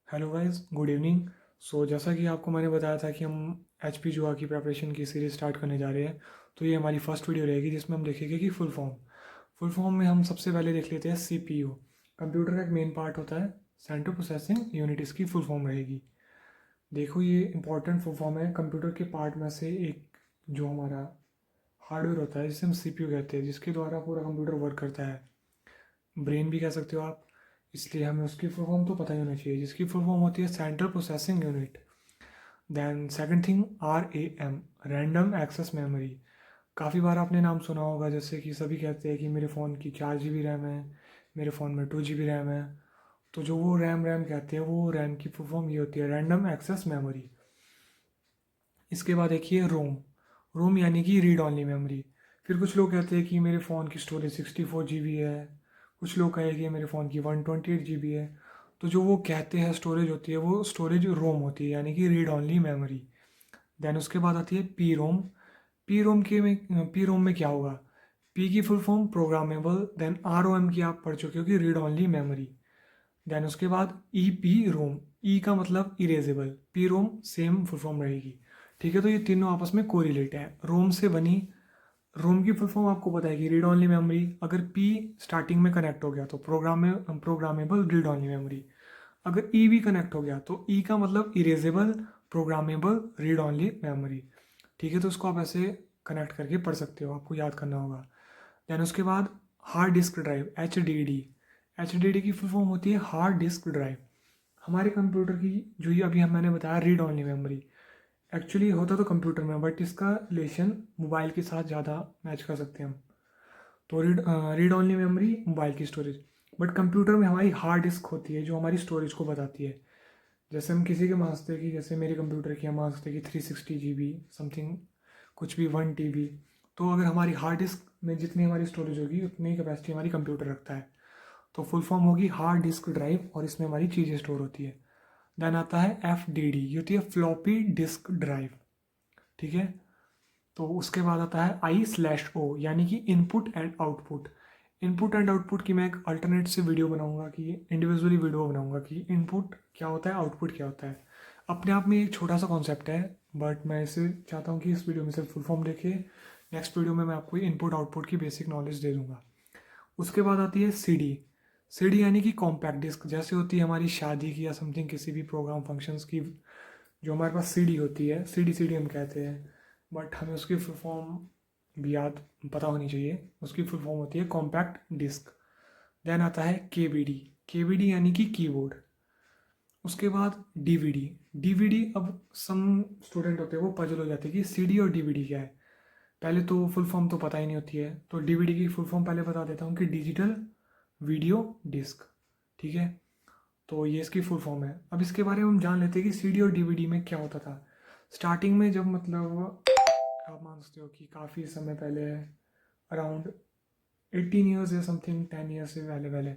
Hello guys, good evening. जैसा कि आपको मैंने बताया था कि हम एच पी जुआ की प्रिपरेशन की सीरीज़ स्टार्ट करने जा रहे हैं। तो ये हमारी फर्स्ट वीडियो रहेगी जिसमें हम देखेंगे कि फुल फॉर्म में हम सबसे पहले देख लेते हैं सी पी यू। कंप्यूटर का एक मेन पार्ट होता है सेंट्रल प्रोसेसिंग यूनिट, इसकी फुल फॉर्म रहेगी। देखो, ये इंपॉर्टेंट फुल फॉर्म है कंप्यूटर के पार्ट में से एक, जो हमारा हार्डवेयर होता है जिसे हम सी पी यू कहते हैं, जिसके द्वारा पूरा कंप्यूटर वर्क करता है। ब्रेन भी कह सकते हो आप। इसलिए हमें उसकी फुल फॉर्म तो पता ही होना चाहिए, जिसकी फुल फॉर्म होती है central processing unit. Then second thing, R A M, random access memory. काफ़ी बार आपने नाम सुना होगा, जैसे कि सभी कहते हैं कि मेरे फ़ोन की 4 GB रैम है, मेरे फ़ोन में 2 GB रैम है। तो जो वो रैम रैम कहते हैं, वो रैम की फुल फॉर्म ये होती है रैंडम एक्सेस मेमोरी। इसके बाद देखिए रोम। रोम यानी कि रीड ऑनली मेमोरी। फिर कुछ लोग कहते हैं कि मेरे फ़ोन की स्टोरेज 64 GB है, कुछ लोग कहेंगे मेरे फ़ोन की 128 GB है। तो जो वो कहते हैं स्टोरेज होती है, वो स्टोरेज रोम होती है, यानी कि रीड ऑनली मेमोरी। देन उसके बाद आती है पी रोम। पी रोम में क्या होगा? पी की full form programmable, then R O M की आप पढ़ चुके हो कि रीड ऑनली मेमोरी। देन उसके बाद ई पी रोम। ई का मतलब erasable, P ROM same full form रहेगी। ठीक है, तो ये तीनों आपस में कोरिलेट है। रोम से बनी, रोम की फुल फॉर्म आपको पता है कि रीड ऑनली मेमोरी। अगर पी स्टार्टिंग में कनेक्ट हो गया तो प्रोग्रामेबल रीड ऑनली मेमोरी। अगर ई भी कनेक्ट हो गया तो ई का मतलब erasable, programmable read only memory. ठीक है, तो उसको आप ऐसे कनेक्ट करके पढ़ सकते हो, आपको याद करना होगा। देन उसके बाद hard disk drive, H D D. H D D की फुल फॉर्म होती है हार्ड डिस्क ड्राइव। हमारे कंप्यूटर की जो ये अभी मैंने बताया रीड ऑनली मेमोरी, एक्चुअली होता तो कंप्यूटर में, बट इसका रिलेशन मोबाइल के साथ ज़्यादा मैच कर सकते हैं हम। तो रीड ऑनली मेमोरी मोबाइल की स्टोरेज। बट कंप्यूटर में हमारी हार्ड डिस्क होती है जो हमारी स्टोरेज को बताती है। जैसे हम किसी के मांगते हैं कि, जैसे मेरे कंप्यूटर की हम मांगते हैं कि 360 GB समथिंग, कुछ भी 1 TB। तो अगर हमारी हार्ड डिस्क में जितनी हमारी स्टोरेज होगी उतनी कैपेसिटी हमारी कंप्यूटर रखता है। तो फुल फॉर्म होगी हार्ड डिस्क ड्राइव, और इसमें हमारी चीज़ें स्टोर होती है। देन आता है एफ डी डी, ये होती है फ्लॉपी डिस्क ड्राइव। ठीक है, तो उसके बाद आता है आई स्लैश ओ, यानी कि input and output. Input and output की मैं एक अल्टरनेट से वीडियो बनाऊंगा, कि इंडिविजुअली वीडियो बनाऊंगा कि इनपुट क्या होता है, आउटपुट क्या होता है। अपने आप में एक छोटा सा कॉन्सेप्ट है, बट मैं इसे चाहता हूँ कि इस वीडियो में सिर्फ फुल फॉर्म देखे। नेक्स्ट वीडियो में मैं आपको इनपुट आउटपुट की बेसिक नॉलेज दे दूंगा। उसके बाद आती है सी डी। सी डी यानी कि कॉम्पैक्ट डिस्क, जैसे होती है हमारी शादी की या समथिंग किसी भी प्रोग्राम फंक्शंस की, जो हमारे पास सी डी होती है, सी डी हम कहते हैं। बट हमें उसकी फुल फॉर्म भी याद पता होनी चाहिए। उसकी फुल फॉर्म होती है कॉम्पैक्ट डिस्क। देन आता है के बी डी यानी कि कीबोर्ड। उसके बाद डीवीडी। डीवीडी, अब सम स्टूडेंट होते हैं वो पजल हो जाते हैं कि सीडी और डीवीडी क्या है। पहले तो फुल फॉर्म तो पता ही नहीं होती है, तो डीवीडी की फुल फॉर्म पहले बता देता हूँ कि डिजिटल वीडियो डिस्क। ठीक है, तो ये इसकी फुल फॉर्म है। अब इसके बारे में हम जान लेते हैं कि सीडी और डीवीडी में क्या होता था। स्टार्टिंग में जब, मतलब आप मान सकते हो कि काफ़ी समय पहले, अराउंड 18 ईयर्स या समथिंग 10 ईयर्स से पहले पहले,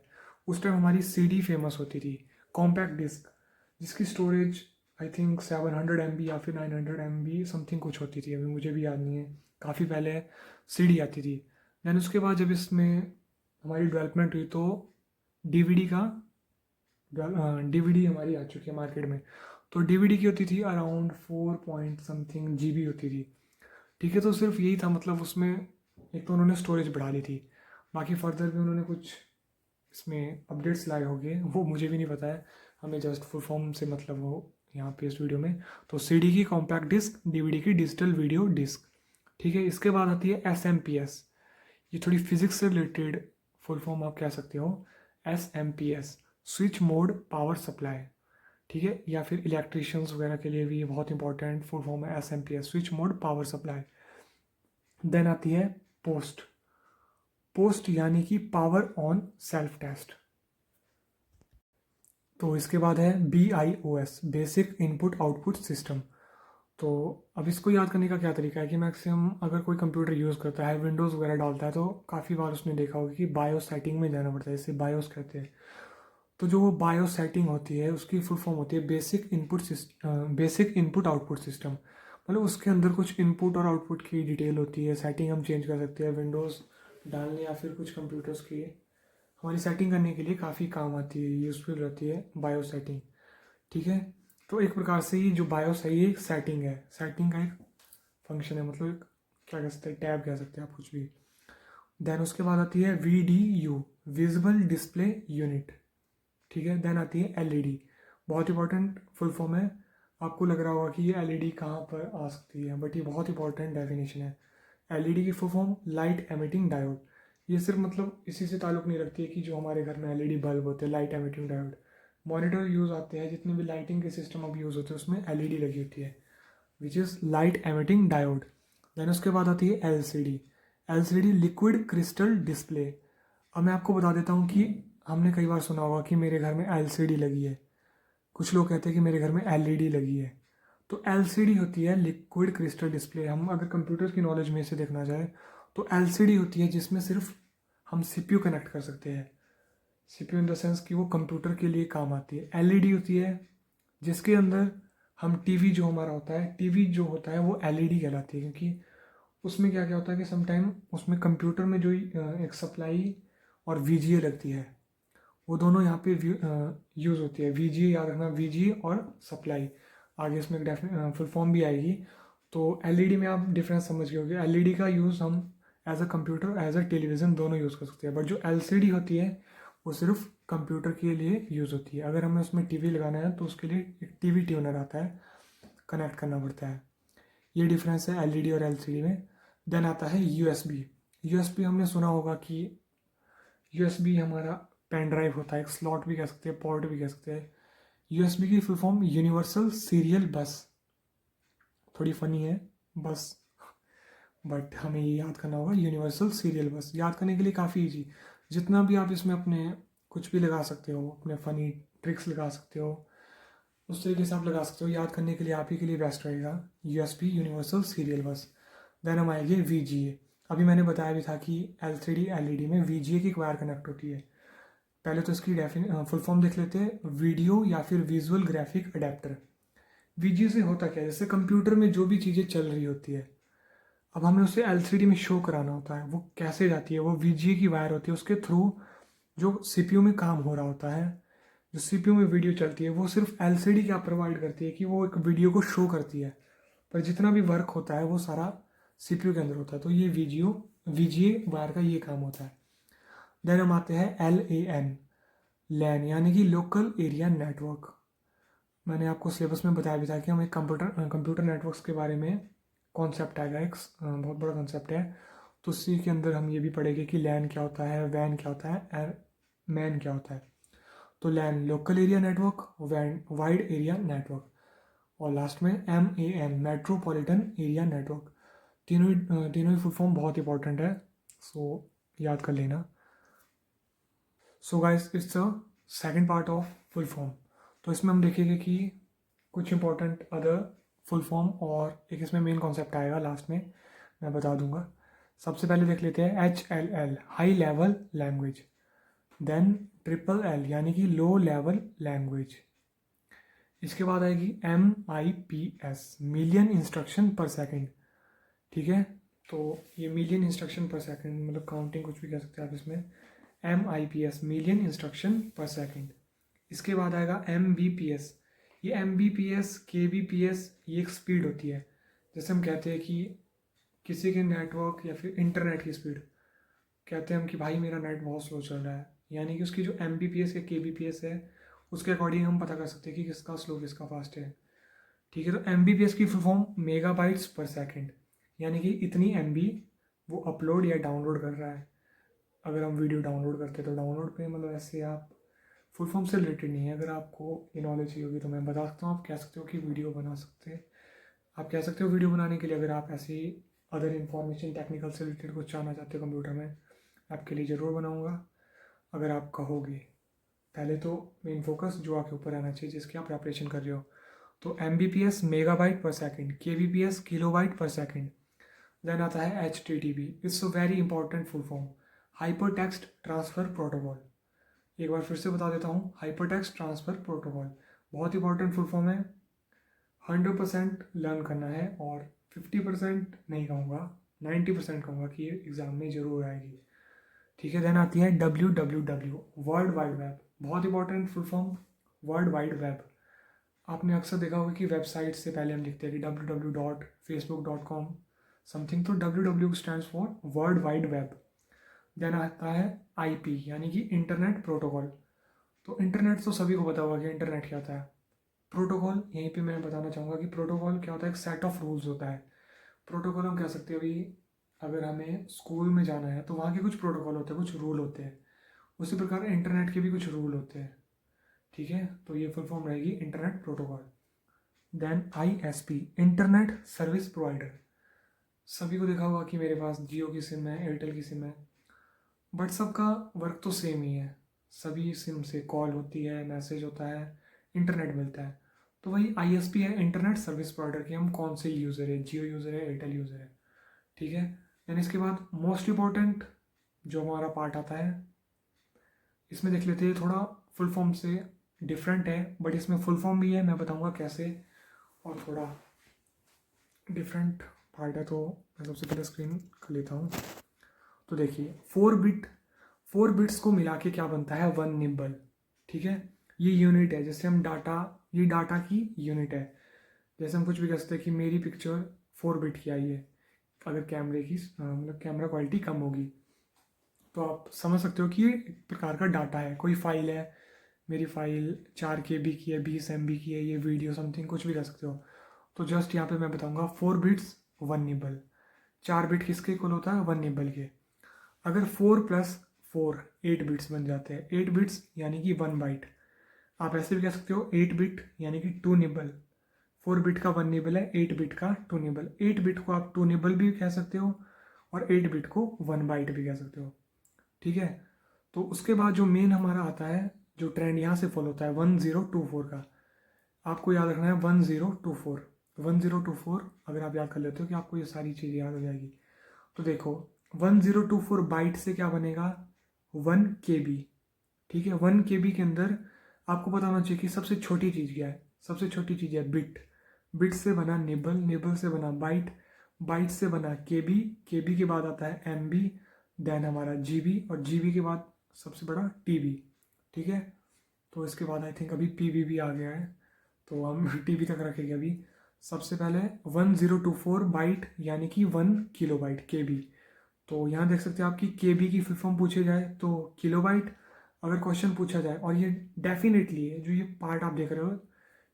उस टाइम हमारी सीडी फेमस होती थी, कॉम्पैक्ट डिस्क, जिसकी स्टोरेज आई थिंक 700 MB या फिर 900 MB समथिंग कुछ होती थी, अभी मुझे भी याद नहीं है। काफ़ी पहले सीडी आती थी। देन उसके बाद जब इसमें हमारी डेवलपमेंट हुई तो डीवीडी का डीवीडी हमारी आ चुकी है मार्केट में। तो डीवीडी की होती थी अराउंड 4 पॉइंट समथिंग GB होती थी। ठीक है, तो सिर्फ यही था, मतलब उसमें एक तो उन्होंने स्टोरेज बढ़ा ली थी, बाकी फर्दर भी उन्होंने कुछ इसमें अपडेट्स लाए होंगे, वो मुझे भी नहीं पता है। हमें जस्ट फुल फॉर्म से मतलब हो यहाँ पे इस वीडियो में। तो सीडी की कॉम्पैक्ट डिस्क, डीवीडी की डिजिटल वीडियो डिस्क। ठीक है, इसके बाद आती है एस। ये थोड़ी फिजिक्स से रिलेटेड फुल फॉर्म आप कह सकते हो। S, switch mode power supply. ठीक है, या फिर इलेक्ट्रिशियंस वगैरह के लिए भी ये बहुत इंपॉर्टेंट फुल फॉर्म है, S, switch mode power supply. Then आती है पोस्ट। पोस्ट यानी कि पावर ऑन सेल्फ टेस्ट। तो इसके बाद है BIOS, basic input output system. तो अब इसको याद करने का क्या तरीका है कि मैक्सिमम अगर कोई कंप्यूटर यूज़ करता है, विंडोज़ वगैरह डालता है, तो काफ़ी बार उसने देखा होगा कि बायोस सेटिंग में जाना पड़ता है, इसे बायोस कहते हैं। तो जो वो बायोस सेटिंग होती है उसकी फुल फॉर्म होती है बेसिक इनपुट आउटपुट सिस्टम। मतलब उसके अंदर कुछ इनपुट और आउटपुट की डिटेल होती है, सेटिंग हम चेंज कर सकते हैं विंडोज़ डालने या फिर कुछ कंप्यूटर्स की हमारी सेटिंग करने के लिए काफ़ी काम आती है, यूज़फुल रहती है बायोस सेटिंग। ठीक है। तो एक प्रकार से ये जो बायोस है ये एक सेटिंग है, सेटिंग का एक फंक्शन है, मतलब एक क्या कह सकते हैं, टैब कह सकते हैं आप, कुछ भी। देन उसके बाद आती है VDU, विजिबल डिस्प्ले यूनिट। ठीक है। देन आती है LED, बहुत इंपॉर्टेंट फुल फॉर्म है। आपको लग रहा होगा कि ये LED कहाँ पर आ सकती है, बट ये बहुत इंपॉर्टेंट डेफिनेशन है। LED की full form light emitting diode. ये सिर्फ मतलब इसी से ताल्लुक़ नहीं रखती है कि जो हमारे घर में LED बल्ब होते हैं, light emitting diode. Monitor use आते हैं, जितने भी लाइटिंग के सिस्टम अब यूज़ होते हैं उसमें LED लगी होती है, which is light emitting diode. Then उसके बाद आती है LCD, लिक्विड क्रिस्टल डिस्प्ले। अब मैं आपको बता देता हूँ कि हमने कई बार सुना होगा कि मेरे घर में LCD लगी है, कुछ लोग कहते हैं कि मेरे घर में LED लगी है। तो LCD होती है लिक्विड क्रिस्टल डिस्प्ले। हम अगर कंप्यूटर की नॉलेज में से देखना जाए तो LCD होती है जिसमें सिर्फ हम CPU कनेक्ट कर सकते हैं। CPU इन द सेंस कि वो कंप्यूटर के लिए काम आती है। LED होती है जिसके अंदर हम टीवी जो हमारा होता है, टीवी जो होता है वो LED कहलाती है, क्योंकि उसमें क्या क्या होता है कि समटाइम उसमें कंप्यूटर में जो एक सप्लाई और VGA लगती है, वो दोनों यहाँ पे यूज़ होती है। VGA याद रखना, VGA और सप्लाई। आगे इसमें एक फुल फॉर्म भी आएगी। तो LED में आप डिफरेंस समझ गए होंगे। LED का यूज़ हम as a computer, as a television दोनों यूज़ कर सकते हैं, बट जो LCD होती है वो सिर्फ कंप्यूटर के लिए यूज़ होती है। अगर हमें उसमें टीवी लगाना है तो उसके लिए एक टीवी ट्यूनर आता है, कनेक्ट करना पड़ता है। ये डिफरेंस है LED और LCD में। देन आता है USB। हमने सुना होगा कि USB हमारा पेन ड्राइव होता है, एक स्लॉट भी कह सकते हैं, पोर्ट भी कह सकते हैं। USB की फुल फॉर्म यूनिवर्सल सीरियल बस। थोड़ी फनी है बस, बट हमें ये याद करना होगा, यूनिवर्सल सीरियल बस। याद करने के लिए काफ़ी ईजी, जितना भी आप इसमें अपने कुछ भी लगा सकते हो, अपने फ़नी ट्रिक्स लगा सकते हो, उस तरीके से आप लगा सकते हो। याद करने के लिए आप ही के लिए बेस्ट रहेगा USB, universal serial bus. Then हम आएंगे VGA। अभी मैंने बताया भी था कि LCD LED में VGA की वायर कनेक्ट होती है। पहले तो इसकी फुल फॉर्म देख लेते हैं, वीडियो या फिर विजुअल ग्राफिक अडेप्टर। VGA से होता क्या है, जैसे कंप्यूटर में जो भी चीज़ें चल रही होती है, अब हमें उसे LCD में शो कराना होता है। वो कैसे जाती है, वो VGA की वायर होती है, उसके थ्रू जो CPU में काम हो रहा होता है, जो CPU में वीडियो चलती है, वो सिर्फ LCD क्या प्रोवाइड करती है कि वो एक वीडियो को शो करती है, पर जितना भी वर्क होता है वो सारा CPU के अंदर होता है। तो ये VGA वायर का ये काम होता है। देन हम आते हैं LAN, यानी कि लोकल एरिया नेटवर्क। मैंने आपको सिलेबस में बताया भी था कि हम एक कंप्यूटर नेटवर्क्स के बारे में कॉन्सेप्ट आएगा, एक बहुत बड़ा कॉन्सेप्ट है। तो उसी के अंदर हम ये भी पढ़ेंगे कि लैन क्या होता है, वैन क्या होता है, और मैन क्या होता है। तो लैन लोकल एरिया नेटवर्क, वैन वाइड एरिया नेटवर्क, और लास्ट में MAN मेट्रोपॉलिटन एरिया नेटवर्क। तीनों ही फुल फॉर्म बहुत इंपॉर्टेंट है, सो याद कर लेना। So guys, it's the second part of full form. तो इसमें हम देखेंगे कि कुछ इंपॉर्टेंट अदर फुल फॉर्म, और एक इसमें मेन कॉन्सेप्ट आएगा लास्ट में, मैं बता दूंगा। सबसे पहले देख लेते हैं HLL, high level language. Then LLL यानी कि लो लेवल लैंग्वेज। इसके बाद आएगी MIPS, मिलियन इंस्ट्रक्शन पर सेकेंड। ठीक है। तो ये मिलियन इंस्ट्रक्शन पर सेकेंड मतलब काउंटिंग कुछ भी कह सकते हैं आप इसमें। MIPS, मिलियन इंस्ट्रक्शन पर सेकेंड। इसके बाद आएगा MBPS। ये MBPS, KBPS ये एक स्पीड होती है। जैसे हम कहते हैं कि किसी के नेटवर्क या फिर इंटरनेट की स्पीड, कहते हैं हम कि भाई मेरा नेट बहुत स्लो चल रहा है, यानी कि उसकी जो MBPS या KBPS है उसके अकॉर्डिंग हम पता कर सकते हैं कि किसका स्लो किसका फास्ट है। ठीक है। तो MBPS की फुल फॉर्म मेगाबाइट्स पर सेकेंड, यानी कि इतनी MB वो अपलोड या डाउनलोड कर रहा है। अगर हम वीडियो डाउनलोड करते हैं तो डाउनलोड पे मतलब ऐसे आप फुल फॉर्म से रिलेटेड नहीं है। अगर आपको ये नॉलेज चाहिए होगी तो मैं बता सकता हूँ, आप कह सकते हो कि वीडियो बना सकते हैं। आप कह सकते हो वीडियो बनाने के लिए, अगर आप ऐसी अदर इन्फॉर्मेशन टेक्निकल से रिलेटेड कुछ जानना चाहते हो कंप्यूटर में, आपके लिए ज़रूर बनाऊँगा अगर आप कहोगे। पहले तो मेन फोकस जो आपके ऊपर रहना चाहिए जिसकी आप प्रेपरेशन कर रहे हो। तो MBPS मेगाबाइट पर सेकेंड, KBPS किलोबाइट पर सेकेंड। देन आता है HTTP, it's a very important full form, hyper text transfer protocol. एक बार फिर से बता देता हूँ, हाइपर टेक्स्ट ट्रांसफ़र प्रोटोकॉल बहुत इंपॉर्टेंट फुल फॉर्म है। 100% लर्न करना है, और 50% नहीं कहूँगा, 90% कहूँगा कि ये एग्ज़ाम में ज़रूर आएगी। ठीक है। देन आती है WWW, वर्ल्ड वाइड वेब, बहुत important full form, world wide web. आपने अक्सर देखा होगा कि वेबसाइट से पहले हम लिखते हैं कि www.facebook.com समथिंग, तो www stands for world wide web. Then आता है IP यानी कि इंटरनेट प्रोटोकॉल। तो इंटरनेट तो सभी को पता होगा कि इंटरनेट क्या होता है। प्रोटोकॉल, यहीं पे मैं बताना चाहूँगा कि प्रोटोकॉल क्या होता है, एक सेट ऑफ रूल्स होता है। प्रोटोकॉल हम कह सकते हैं अभी अगर हमें स्कूल में जाना है तो वहाँ के कुछ प्रोटोकॉल होते हैं, कुछ रूल होते हैं। उसी प्रकार इंटरनेट के भी कुछ रूल होते हैं, ठीक है। तो ये फुल फॉर्म रहेगी internet protocol. Then ISP, internet service provider. सभी को देखा होगा कि मेरे पास जियो की सिम है, एयरटेल की सिम है, बट सबका वर्क तो सेम ही है। सभी सिम से कॉल होती है, मैसेज होता है, इंटरनेट मिलता है। तो वही ISP है, इंटरनेट सर्विस प्रोवाइडर के हम कौन से यूज़र है, जियो यूज़र है, एयरटेल यूज़र है, ठीक है। देन इसके बाद मोस्ट इम्पॉर्टेंट जो हमारा पार्ट आता है, इसमें देख लेते हैं, थोड़ा फुल फॉर्म से डिफरेंट है बट इसमें फुल फॉर्म भी है, मैं बताऊंगा कैसे, और थोड़ा डिफरेंट पार्ट है। तो मैं सबसे पहले स्क्रीन कर लेता हूँ। तो देखिए 4 बिट्स को मिला के क्या बनता है, 1 निबल, ठीक है। ये यूनिट है, जैसे हम डाटा, ये डाटा की यूनिट है। जैसे हम कुछ भी कह सकते हैं कि मेरी पिक्चर 4 बिट की आई है, अगर कैमरे की मतलब कैमरा क्वालिटी कम होगी, तो आप समझ सकते हो कि ये एक प्रकार का डाटा है। कोई फाइल है, मेरी फाइल 4 KB की है, 20 MB की है, ये वीडियो समथिंग कुछ भी कर सकते हो। तो जस्ट यहाँ पे मैं बताऊंगा 4 बिट्स 1 निबल। 4 बिट किसके इक्वल होता है, 1 निबल के। अगर 4 + 4 8 बिट्स बन जाते हैं। 8 बिट्स यानी कि 1 बाइट। आप ऐसे भी कह सकते हो 8 बिट यानी कि 2 निबल। 4 बिट का 1 निबल है, 8 बिट का 2 निबल। 8 बिट को आप 2 निबल भी कह सकते हो और 8 बिट को 1 बाइट भी कह सकते हो, ठीक है। तो उसके बाद जो मेन हमारा आता है, जो ट्रेंड यहाँ से फॉलो होता है 1024 का, आपको याद रखना है 1024। 1024 अगर आप याद कर लेते हो कि आपको ये सारी चीज़ें याद हो जाएगी। तो देखो 1024 बाइट से क्या बनेगा, 1 KB, ठीक है। 1 KB के अंदर आपको पता होना चाहिए कि सबसे छोटी चीज़ क्या है, सबसे छोटी चीज़ है बिट। बिट से बना निबल, निबल से बना बाइट, बाइट से बना KB, KB के बाद आता है MB, देन हमारा GB, और GB के बाद सबसे बड़ा TB, ठीक है। तो इसके बाद आई थिंक अभी PB भी आ गया है, तो हम TB तक रखेंगे अभी। सबसे पहले 1024 बाइट यानी कि 1 किलोबाइट KB। तो यहाँ देख सकते हैं आपकी KB की फुल फॉर्म पूछे जाए तो किलोबाइट, अगर क्वेश्चन पूछा जाए, और ये डेफिनेटली है, जो ये पार्ट आप देख रहे हो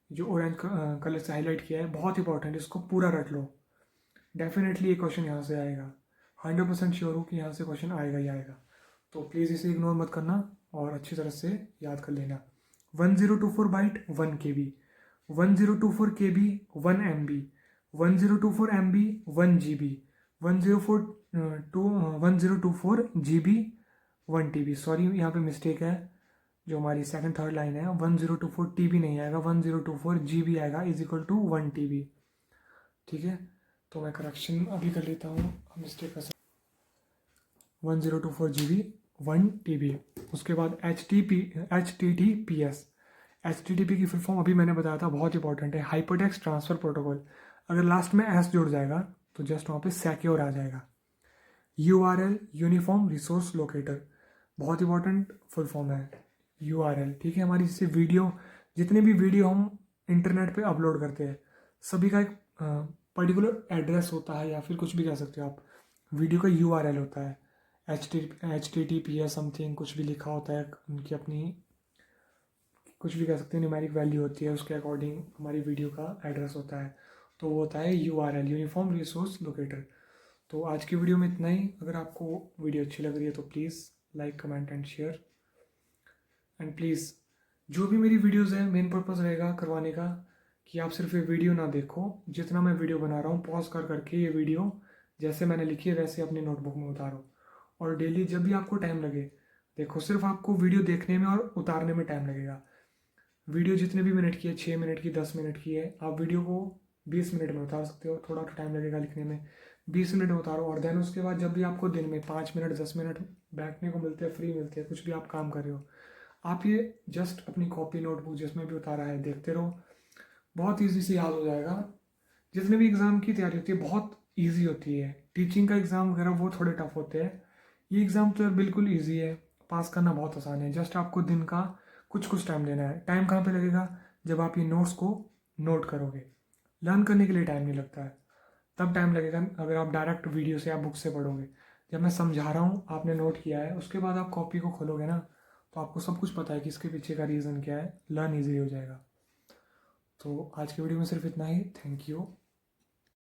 जो ऑरेंज कलर से हाईलाइट किया है, बहुत इंपॉर्टेंट, इसको पूरा रट लो। डेफिनेटली ये क्वेश्चन यहाँ से आएगा, 100% श्योर हूँ कि यहाँ से क्वेश्चन आएगा ही आएगा। तो प्लीज़ इसे इग्नोर मत करना और अच्छी तरह से याद कर लेना। 1024 bite 1 KB, 1024 KB 1 MB, 1024 MB 1 GB, 1024 GB 1 TB। Sorry यहाँ पे मिस्टेक है, जो हमारी सेकंड थर्ड लाइन है 1024 TB नहीं आएगा, 1024 GB आएगा, इज इक्वल टू 1 TB, ठीक है। तो मैं करेक्शन अभी कर लेता हूँ, मिस्टेक का 1024 GB 1 TB। उसके बाद HTTPS। HTTP की फुल फॉर्म अभी मैंने बताया था, बहुत इंपॉर्टेंट है, हाइपरटेक्स्ट ट्रांसफर प्रोटोकॉल। अगर लास्ट में S जुड़ जाएगा तो जस्ट वहाँ पे सिक्योर आ जाएगा। URL यूनिफॉर्म रिसोर्स लोकेटर, बहुत इंपॉर्टेंट फुल फॉर्म है URL, ठीक है। हमारी जैसे वीडियो, जितने भी वीडियो हम इंटरनेट पे अपलोड करते हैं, सभी का एक पर्टिकुलर एड्रेस होता है, या फिर कुछ भी कह सकते हो आप, वीडियो का URL होता है। HTTPS समथिंग कुछ भी लिखा होता है, उनकी अपनी कुछ भी कह सकते हैं, न्यूमेरिक वैल्यू होती है, उसके अकॉर्डिंग हमारी वीडियो का एड्रेस होता है। तो वो होता है URL यूनिफॉर्म रिसोर्स लोकेटर। तो आज की वीडियो में इतना ही। अगर आपको वीडियो अच्छी लग रही है तो please like, comment and share. And please जो भी मेरी वीडियोज़ है, मेन पर्पज़ रहेगा करवाने का कि आप सिर्फ ये वीडियो ना देखो, जितना मैं वीडियो बना रहा हूँ पॉज कर करके ये वीडियो जैसे मैंने लिखी है वैसे अपनी नोटबुक में उतारो, और डेली जब भी आपको टाइम लगे देखो। सिर्फ आपको वीडियो देखने में और उतारने में टाइम लगेगा। वीडियो जितने भी मिनट की है, 6 मिनट की, 10 मिनट की है, आप वीडियो को 20 मिनट में उतार सकते हो। थोड़ा तो टाइम लगेगा लिखने में, 20 मिनट में उतारो। और देन उसके बाद जब भी आपको दिन में 5 मिनट 10 मिनट बैठने को मिलते हैं, फ्री मिलते हैं, कुछ भी आप काम कर रहे हो, आप ये जस्ट अपनी कॉपी नोटबुक जिसमें भी उतारा है देखते रहो, बहुत ईजी से याद हो जाएगा। जितने भी एग्ज़ाम की तैयारी होती है बहुत ईजी होती है। टीचिंग का एग्ज़ाम वगैरह वो थोड़े टफ होते हैं, ये एग्ज़ाम तो बिल्कुल ईजी है, पास करना बहुत आसान है। जस्ट आपको दिन का कुछ टाइम देना है। टाइम कहाँ पे लगेगा, जब आप ये नोट्स को नोट करोगे। लर्न करने के लिए टाइम नहीं लगता है, तब टाइम लगेगा अगर आप डायरेक्ट वीडियो से या बुक से पढ़ोगे। जब मैं समझा रहा हूँ, आपने नोट किया है, उसके बाद आप कॉपी को खोलोगे ना, तो आपको सब कुछ पता है कि इसके पीछे का रीज़न क्या है, लर्न ईजी हो जाएगा। तो आज के वीडियो में सिर्फ इतना ही। Thank you.